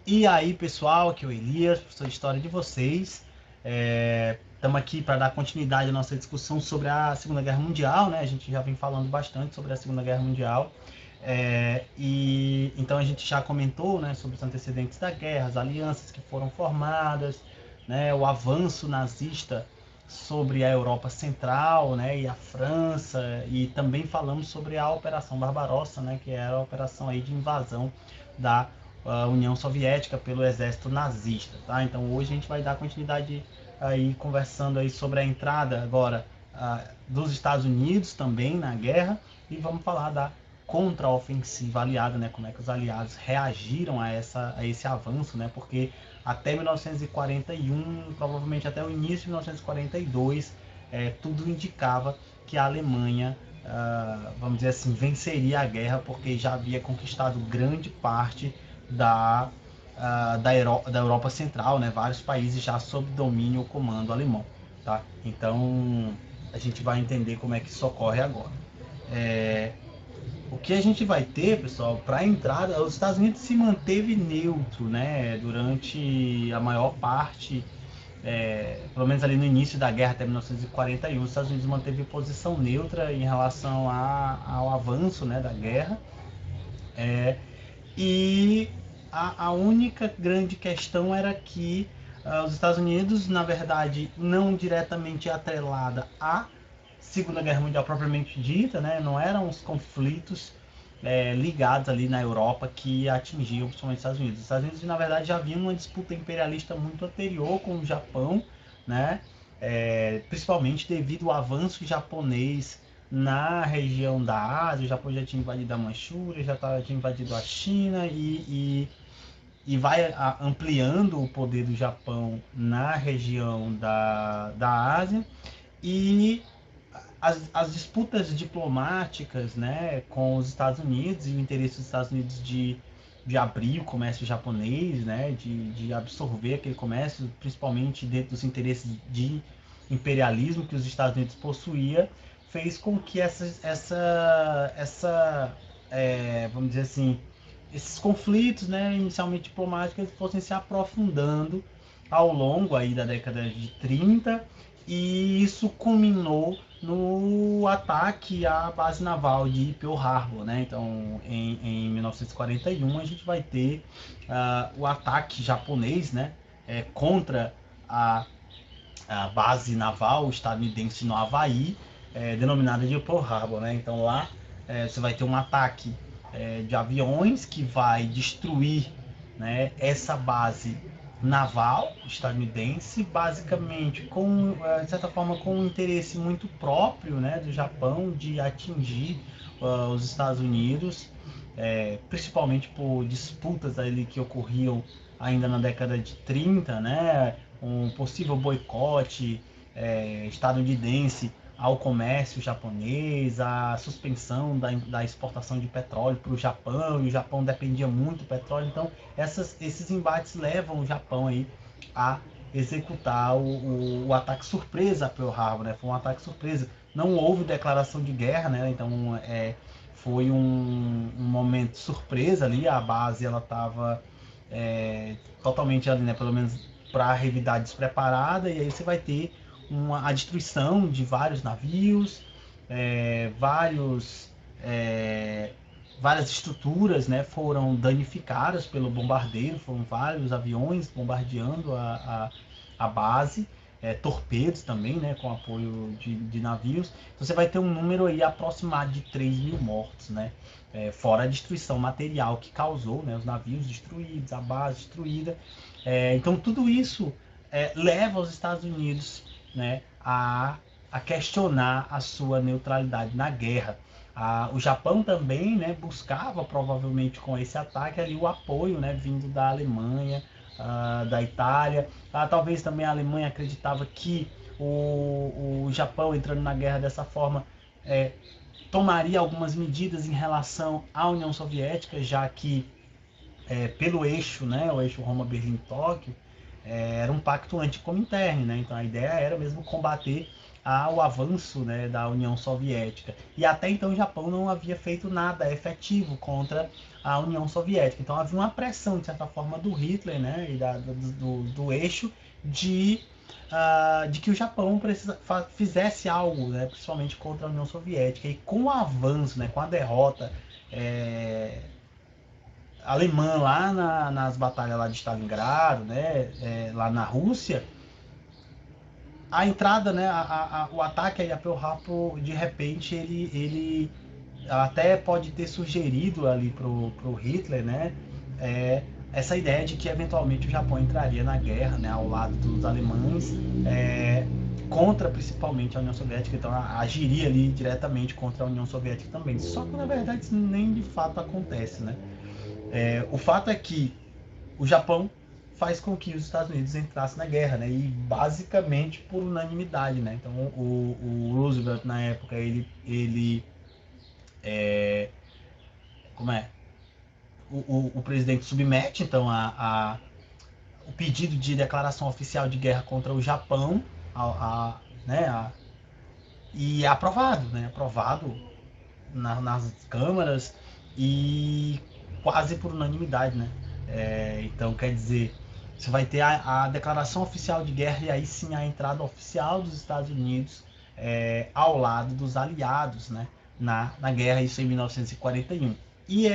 E aí, pessoal, aqui é o Elias, professor de História de vocês. Estamos aqui para dar continuidade à nossa discussão sobre a Segunda Guerra Mundial, né? A gente já vem falando bastante sobre a Segunda Guerra Mundial. E então a gente já comentou, né, sobre os antecedentes da guerra, as alianças que foram formadas, né, o avanço nazista sobre a Europa Central, né, e a França, e também falamos sobre a Operação Barbarossa, né, que era a operação aí de invasão da União Soviética pelo exército nazista, tá? Então hoje a gente vai dar continuidade aí conversando aí sobre a entrada agora dos Estados Unidos também na guerra, e vamos falar da contraofensiva aliada, né? Como é que os aliados reagiram a esse avanço, né? Porque até 1941, provavelmente até o início de 1942, tudo indicava que a Alemanha, vamos dizer assim, venceria a guerra, porque já havia conquistado grande parte da Europa Central, né? Vários países já sob domínio ou comando alemão, tá? Então a gente vai entender como é que isso ocorre agora. O que a gente vai ter, pessoal, para a entrada, os Estados Unidos se manteve neutro, né? Durante a maior parte, pelo menos ali no início da guerra, até 1941, os Estados Unidos manteve posição neutra em relação ao avanço, né, da guerra. E a única grande questão era que os Estados Unidos, na verdade, não diretamente atrelada à Segunda Guerra Mundial propriamente dita, né? Não eram os conflitos ligados ali na Europa que atingiam principalmente os Estados Unidos. Os Estados Unidos, na verdade, já havia uma disputa imperialista muito anterior com o Japão, né? Principalmente devido ao avanço japonês na região da Ásia. O Japão já tinha invadido a Manchúria, tinha invadido a China e vai ampliando o poder do Japão na região da Ásia. E as disputas diplomáticas, né, com os Estados Unidos e o interesse dos Estados Unidos de abrir o comércio japonês, né, de absorver aquele comércio, principalmente dentro dos interesses de imperialismo que os Estados Unidos possuía, fez com que vamos dizer assim, esses conflitos, né, inicialmente diplomáticos, fossem se aprofundando ao longo aí da década de 30, e isso culminou no ataque à base naval de Pearl Harbor, né? Então, em 1941, a gente vai ter o ataque japonês, né? Contra a base naval estadunidense no Havaí, denominada de Pearl Harbor, né? Então lá você vai ter um ataque de aviões que vai destruir, né, essa base naval estadunidense, basicamente com, de certa forma, com um interesse muito próprio, né, do Japão de atingir os Estados Unidos, principalmente por disputas ali que ocorriam ainda na década de 30, né, um possível boicote estadunidense ao comércio japonês, a suspensão da exportação de petróleo para o Japão, e o Japão dependia muito do petróleo. Então esses embates levam o Japão aí a executar o ataque surpresa a Pearl Harbor, né? Foi um ataque surpresa, não houve declaração de guerra, né? Então foi um momento surpresa ali, a base ela estava totalmente ali, né? Pelo menos para a revidar despreparada, e aí você vai ter a destruição de vários navios, é, vários, é, várias estruturas, né, foram danificadas pelo bombardeiro, foram vários aviões bombardeando a base, torpedos também, né, com apoio de navios. Então você vai ter um número aí aproximado de 3 mil mortos, né, fora a destruição material que causou, né, os navios destruídos, a base destruída. Então tudo isso leva os Estados Unidos, né, a questionar a sua neutralidade na guerra. O Japão também, né, buscava provavelmente com esse ataque ali o apoio, né, vindo da Alemanha, da Itália. Talvez também a Alemanha acreditava que o Japão entrando na guerra dessa forma tomaria algumas medidas em relação à União Soviética, já que pelo eixo, né, o eixo Roma-Berlim-Tóquio, era um pacto anticominterne, né? Então a ideia era mesmo combater ao avanço, né, da União Soviética. E até então o Japão não havia feito nada efetivo contra a União Soviética. Então havia uma pressão, de certa forma, do Hitler, né, e do eixo de que o Japão fizesse algo, né, principalmente contra a União Soviética. E com o avanço, né, com a derrota alemã lá nas batalhas lá de Stalingrado, né, lá na Rússia, a entrada, né, o ataque aí a Pearl Harbor, de repente, ele até pode ter sugerido ali pro Hitler, né, essa ideia de que eventualmente o Japão entraria na guerra, né, ao lado dos alemães, contra principalmente a União Soviética, então agiria ali diretamente contra a União Soviética também. Só que na verdade isso nem de fato acontece, né? O fato é que o Japão faz com que os Estados Unidos entrassem na guerra, né? E basicamente por unanimidade, né? Então o Roosevelt na época ele como é? O presidente submete então o pedido de declaração oficial de guerra contra o Japão, né? E é aprovado, né? Aprovado nas câmaras e quase por unanimidade, né? Então, quer dizer, você vai ter a declaração oficial de guerra e aí sim a entrada oficial dos Estados Unidos ao lado dos aliados, né? Na guerra, isso em 1941. E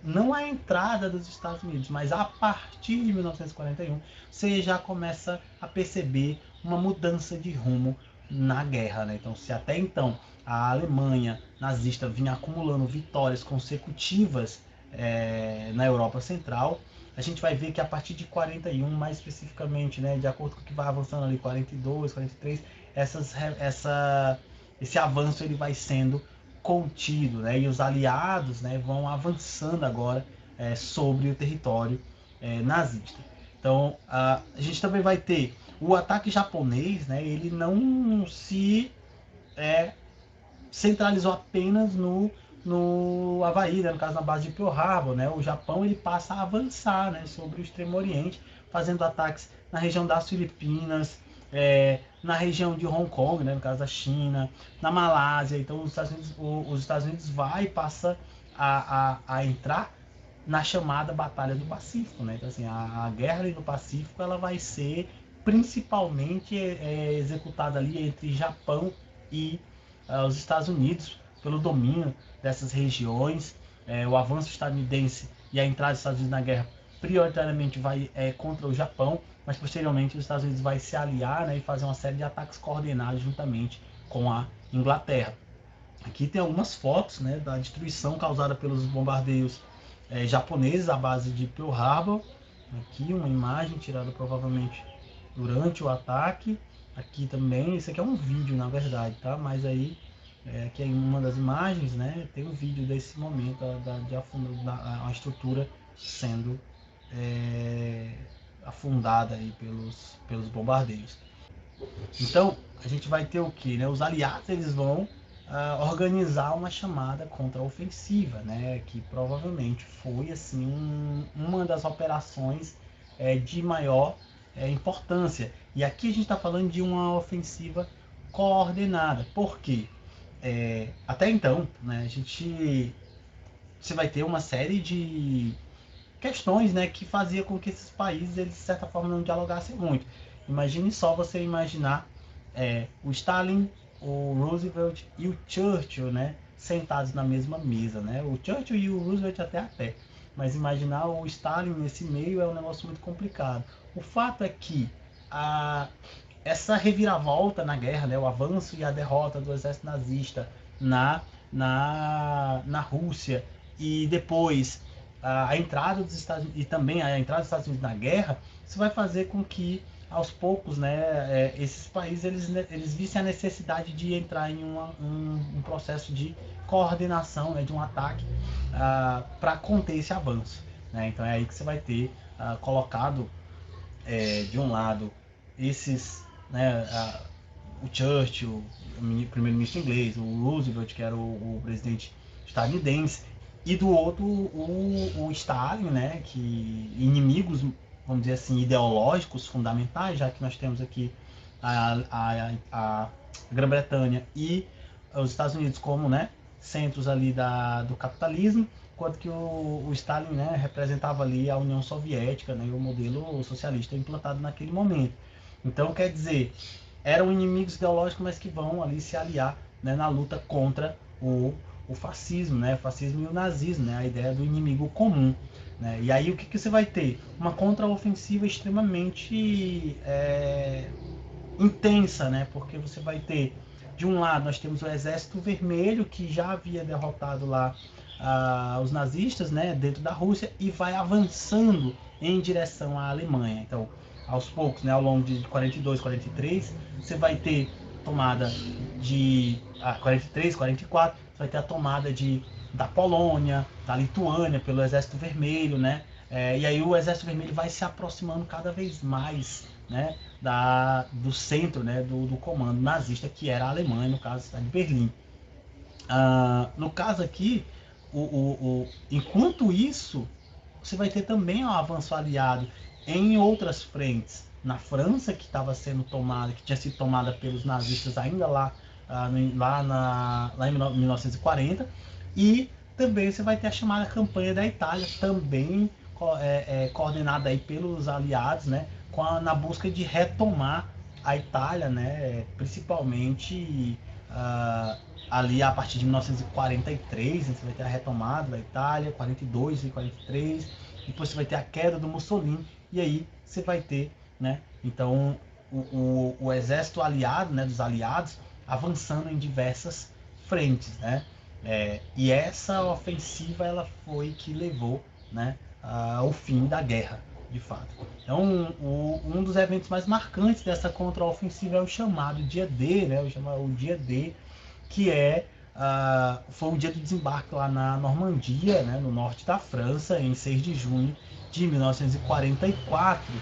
não a entrada dos Estados Unidos, mas a partir de 1941, você já começa a perceber uma mudança de rumo na guerra, né? Então, se até então a Alemanha nazista vinha acumulando vitórias consecutivas na Europa Central, a gente vai ver que a partir de 41, mais especificamente, né, de acordo com o que vai avançando ali, 42, 43, esse avanço ele vai sendo contido, né, e os aliados, né, vão avançando agora sobre o território nazista. Então, a gente também vai ter o ataque japonês, né, ele não se centralizou apenas no Havaí, né, no caso na base de Pearl Harbor, né, o Japão ele passa a avançar, né, sobre o Extremo Oriente, fazendo ataques na região das Filipinas, na região de Hong Kong, né, no caso da China, na Malásia. Então os Estados Unidos vai e passa a entrar na chamada Batalha do Pacífico, né? Então assim, a guerra ali no Pacífico ela vai ser principalmente executada ali entre Japão e os Estados Unidos pelo domínio dessas regiões. O avanço estadunidense e a entrada dos Estados Unidos na guerra prioritariamente vai contra o Japão, mas posteriormente os Estados Unidos vai se aliar, né, e fazer uma série de ataques coordenados juntamente com a Inglaterra. Aqui tem algumas fotos, né, da destruição causada pelos bombardeios japoneses à base de Pearl Harbor. Aqui uma imagem tirada provavelmente durante o ataque. Aqui também, isso aqui é um vídeo na verdade, tá? Mas aí, aqui é uma das imagens, né? Tem um vídeo desse momento de a estrutura sendo afundada aí pelos bombardeios. Então, a gente vai ter o que, né? Os aliados eles vão organizar uma chamada contra-ofensiva, né? Que provavelmente foi assim uma das operações de maior importância. E aqui a gente está falando de uma ofensiva coordenada. Por quê? Até então, né? Você vai ter uma série de questões, né, que fazia com que esses países eles de certa forma não dialogassem muito. Imagine só você imaginar o Stalin, o Roosevelt e o Churchill, né, sentados na mesma mesa, né? O Churchill e o Roosevelt até a pé, mas imaginar o Stalin nesse meio é um negócio muito complicado. O fato é que essa reviravolta na guerra, né, o avanço e a derrota do exército nazista na Rússia e depois a entrada dos Estados Unidos e também a entrada dos Estados Unidos na guerra, isso vai fazer com que aos poucos, né, esses países eles vissem a necessidade de entrar em um processo de coordenação, né, de um ataque para conter esse avanço, né? Então é aí que você vai ter colocado de um lado esses, né, o Churchill, o primeiro-ministro inglês, o Roosevelt, que era o presidente estadunidense, e do outro o Stalin, né, que inimigos, vamos dizer assim, ideológicos fundamentais, já que nós temos aqui a Grã-Bretanha e os Estados Unidos como, né, centros ali do capitalismo, enquanto que o Stalin, né, representava ali a União Soviética, né, e o modelo socialista implantado naquele momento. Então, quer dizer, eram inimigos ideológicos, mas que vão ali se aliar, né, na luta contra o fascismo, né, o fascismo e o nazismo, né, a ideia do inimigo comum. Né? E aí o que você vai ter? Uma contraofensiva extremamente intensa, né? Porque você vai ter, de um lado, nós temos o Exército Vermelho, que já havia derrotado lá os nazistas, né, dentro da Rússia, e vai avançando em direção à Alemanha. Então, aos poucos, né, ao longo de 42, 43, você vai ter tomada de 43, 44, você vai ter a tomada da Polônia, da Lituânia pelo Exército Vermelho, né? E aí o Exército Vermelho vai se aproximando cada vez mais, né, do centro, né, do comando nazista, que era a Alemanha, no caso a cidade de Berlim. No caso aqui, enquanto isso, você vai ter também um avanço aliado em outras frentes. Na França, que estava sendo tomada, que tinha sido tomada pelos nazistas ainda lá em 1940, e também você vai ter a chamada campanha da Itália, também coordenada aí pelos aliados, né, na busca de retomar a Itália, né, principalmente ali a partir de 1943, você vai ter a retomada da Itália, 42 e 43, depois você vai ter a queda do Mussolini, e aí você vai ter, né, então o exército aliado, né, dos aliados, avançando em diversas frentes, né, e essa ofensiva ela foi que levou, né, ao fim da guerra, de fato. Então, um dos eventos mais marcantes dessa contraofensiva é o chamado Dia D, né, o Dia D, que foi o dia do desembarque lá na Normandia, né, no norte da França, em 6 de junho de 1944.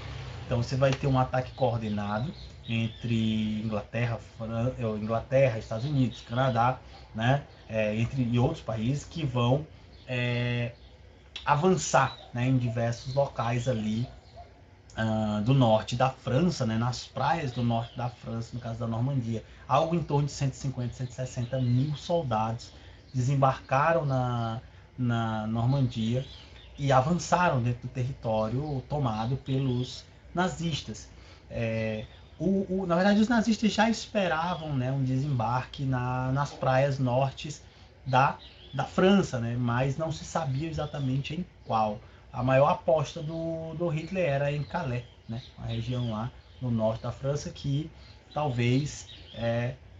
Então você vai ter um ataque coordenado entre Inglaterra, Estados Unidos, Canadá, né, e outros países que vão avançar, né, em diversos locais ali do norte da França, né, nas praias do norte da França, no caso da Normandia. Algo em torno de 150, 160 mil soldados desembarcaram na Normandia e avançaram dentro do território tomado pelos nazistas. Na verdade, os nazistas já esperavam, né, um desembarque nas praias nortes da França, né, mas não se sabia exatamente em qual. A maior aposta do Hitler era em Calais, né, uma região lá no norte da França que talvez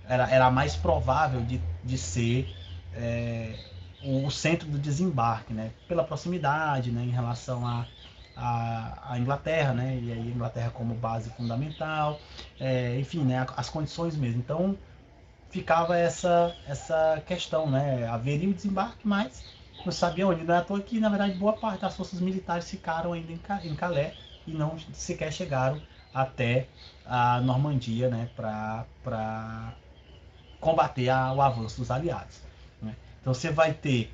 era a mais provável de ser o centro do desembarque, né, pela proximidade, né, em relação à Inglaterra, né, e aí a Inglaterra como base fundamental, enfim, né, as condições mesmo. Então ficava essa questão, né, haveria o desembarque, mas não sabia onde. Não é à toa que, na verdade, boa parte das forças militares ficaram ainda em Calais e não sequer chegaram até a Normandia, né, para combater o avanço dos aliados. Né? Então você vai ter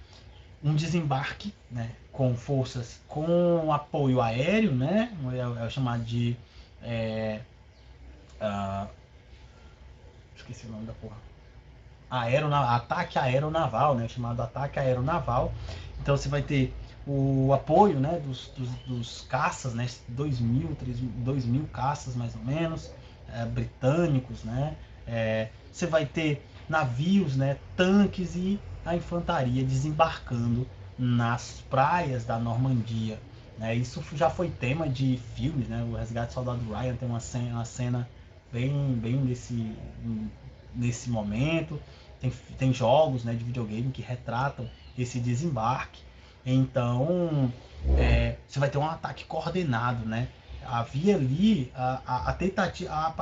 um desembarque, né, com forças com apoio aéreo, né, é o chamado de esqueci o nome da porra, ataque aeronaval, né, chamado ataque aeronaval. Então você vai ter o apoio, né, dos caças, né, 2.000 caças mais ou menos, britânicos, né. Você vai ter navios, né, tanques e a infantaria desembarcando nas praias da Normandia. Né. Isso já foi tema de filmes, né, o Resgate do Soldado Ryan tem uma cena bem nesse momento. Tem jogos, né, de videogame que retratam esse desembarque. Então, você vai ter um ataque coordenado, né? Havia ali a tentativa,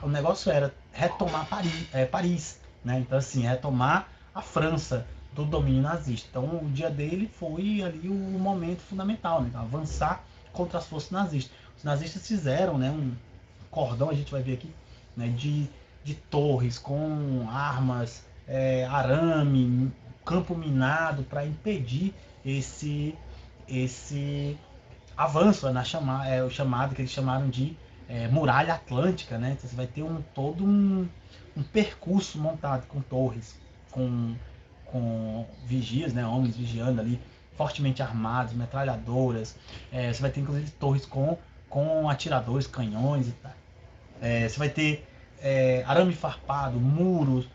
o negócio era retomar Paris, né? Então, assim, retomar a França do domínio nazista. Então, o dia dele foi ali o momento fundamental, né? Então, avançar contra as forças nazistas. Os nazistas fizeram, né, um cordão, a gente vai ver aqui, né, de torres com armas, arame, campo minado para impedir esse avanço, o chamado que eles chamaram de muralha atlântica, né? Então você vai ter todo um percurso montado com torres, com vigias, né? Homens vigiando ali, fortemente armados, metralhadoras. Você vai ter inclusive torres com atiradores, canhões e tal. Você vai ter arame farpado, muros,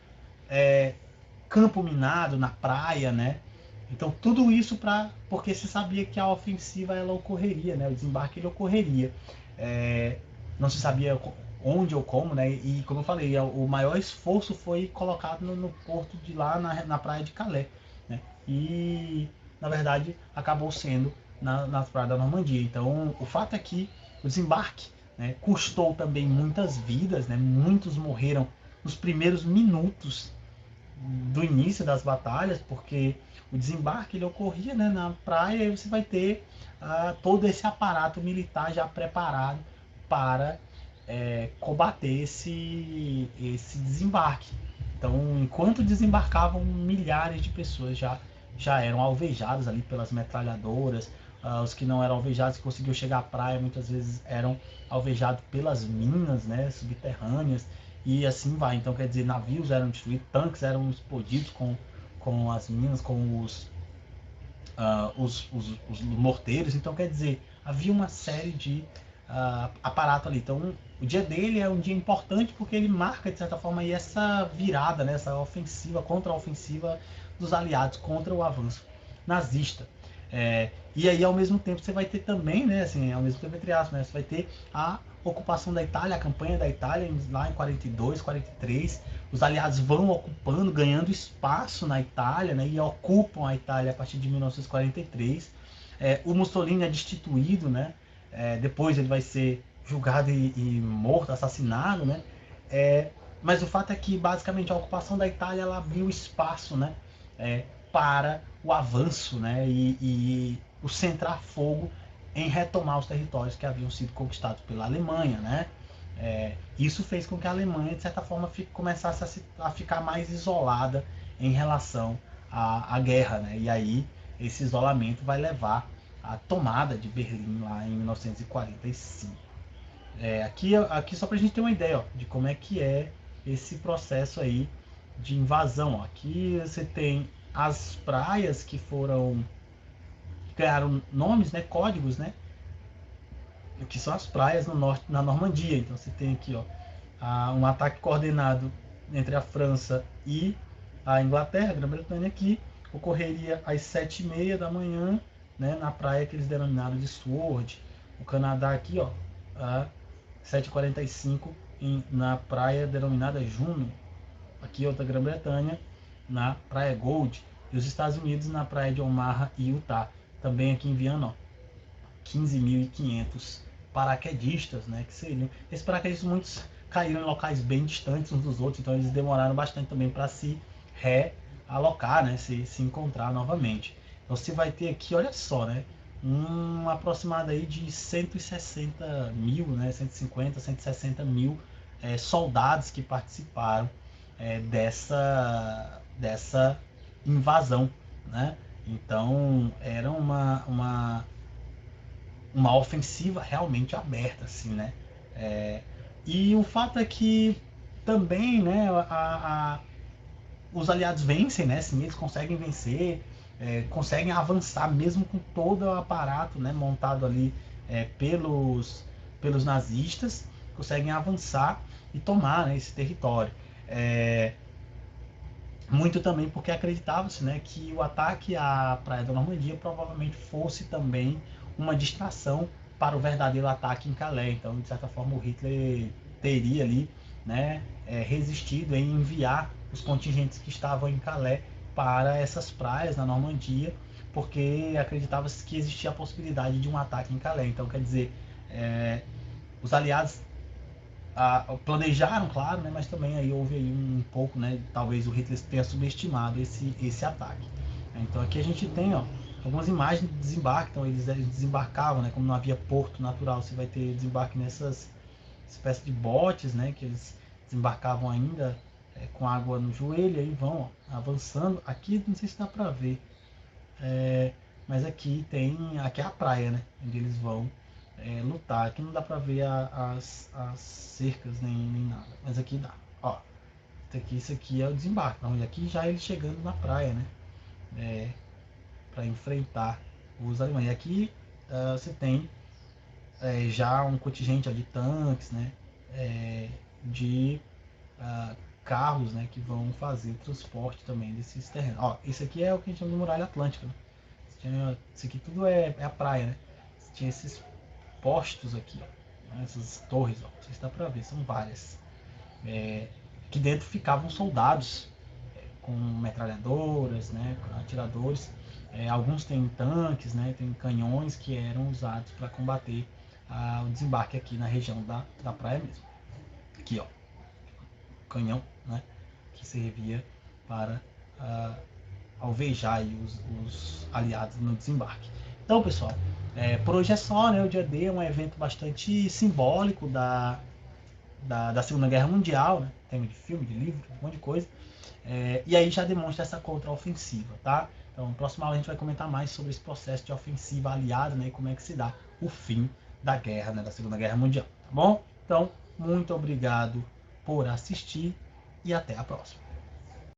campo minado na praia, né? Então tudo isso porque se sabia que a ofensiva ela ocorreria, né? O desembarque ele ocorreria. Não se sabia onde ou como, né? E como eu falei, o maior esforço foi colocado no porto de lá na praia de Calais, né? E na verdade acabou sendo na praia da Normandia. Então o fato é que o desembarque, né, custou também muitas vidas, né? Muitos morreram nos primeiros minutos do início das batalhas, porque o desembarque ele ocorria, né, na praia, e você vai ter todo esse aparato militar já preparado para combater esse desembarque. Então, enquanto desembarcavam, milhares de pessoas já eram alvejadas ali pelas metralhadoras. Os que não eram alvejados, que conseguiam chegar à praia, muitas vezes eram alvejados pelas minas, né, subterrâneas, e assim vai. Então, quer dizer, navios eram destruídos, tanques eram explodidos com as minas, com os morteiros. Então, quer dizer, havia uma série de aparato ali. Então, o dia dele é um dia importante porque ele marca, de certa forma, aí essa virada, né, essa ofensiva, contra-ofensiva dos aliados contra o avanço nazista. E aí, ao mesmo tempo, você vai ter também, né, assim, ao mesmo tempo, entre aspas, né, você vai ter a ocupação da Itália, a campanha da Itália, lá em 42, 43. Os aliados vão ocupando, ganhando espaço na Itália, né, e ocupam a Itália a partir de 1943. O Mussolini é destituído, né, depois ele vai ser julgado e morto, assassinado, né. Mas o fato é que basicamente a ocupação da Itália ela abriu espaço, né, para o avanço, né, e o centrar fogo em retomar os territórios que haviam sido conquistados pela Alemanha, né. Isso fez com que a Alemanha, de certa forma, começasse a ficar mais isolada em relação à guerra, né. E aí esse isolamento vai levar à tomada de Berlim lá em 1945. Aqui só para a gente ter uma ideia, ó, de como é que é esse processo aí de invasão. Ó. Aqui você tem as praias que ganharam nomes, né, códigos, né, que são as praias no norte, na Normandia. Então você tem aqui, ó, um ataque coordenado entre a França e a Inglaterra, a Grã-Bretanha, que ocorreria às 7h30 da manhã, né, na praia que eles denominaram de Sword. O Canadá aqui, ó, a 7h45 na praia denominada Juno. Aqui outra Grã-Bretanha, na praia Gold. E os Estados Unidos na praia de Omaha e Utah. Também aqui enviando, ó, 15.500 paraquedistas, né, que seriam. Esses paraquedistas muitos caíram em locais bem distantes uns dos outros, então eles demoraram bastante também para se realocar, né, se encontrar novamente. Então você vai ter aqui, olha só, né, um aproximado aí de 160 mil, né, 150, 160 mil soldados que participaram dessa invasão, né? Então era uma ofensiva realmente aberta, assim, né? E o fato é que também, né, os aliados vencem, né? Sim, eles conseguem vencer, conseguem avançar mesmo com todo o aparato, né, montado ali pelos nazistas, conseguem avançar e tomar, né, esse território. Muito também porque acreditava-se, né, que o ataque à Praia da Normandia provavelmente fosse também uma distração para o verdadeiro ataque em Calais. Então, de certa forma, o Hitler teria ali, né, resistido em enviar os contingentes que estavam em Calais para essas praias na Normandia, porque acreditava-se que existia a possibilidade de um ataque em Calais. Então, quer dizer, os aliados planejaram, claro, né, mas também aí houve aí um pouco, né, talvez o Hitler tenha subestimado esse ataque. Então aqui a gente tem, ó, algumas imagens de desembarque. Então eles desembarcavam, né, como não havia porto natural, você vai ter desembarque nessas espécies de botes, né, que eles desembarcavam ainda com água no joelho, aí vão, ó, avançando. Aqui não sei se dá para ver, mas aqui é a praia, né, onde eles vão lutar. Aqui não dá pra ver as cercas nem nada, mas aqui dá. Ó, isso aqui é o desembarque. Então, aqui já ele chegando na praia, né? Para enfrentar os alemães. E aqui você tem já um contingente de tanques, né? De carros, né? Que vão fazer o transporte também desses terrenos. Ó, esse aqui é o que a gente chama de muralha atlântica, né? Isso aqui tudo é a praia, né? Tinha esses postos aqui, ó, né? Essas torres, ó, não sei se dá pra ver, são várias. Aqui dentro ficavam soldados com metralhadoras, né, atiradores. Alguns têm tanques, né, tem canhões que eram usados para combater o desembarque aqui na região da praia mesmo. Aqui, ó, canhão, né, que servia para alvejar aí os aliados no desembarque. Então, pessoal, por hoje é só, né? O dia D é um evento bastante simbólico da Segunda Guerra Mundial, né? Tema de filme, de livro, um monte de coisa. E aí já demonstra essa contraofensiva, tá? Então, no próximo aula a gente vai comentar mais sobre esse processo de ofensiva aliada, né? E como é que se dá o fim da guerra, né? Da Segunda Guerra Mundial, tá bom? Então, muito obrigado por assistir e até a próxima.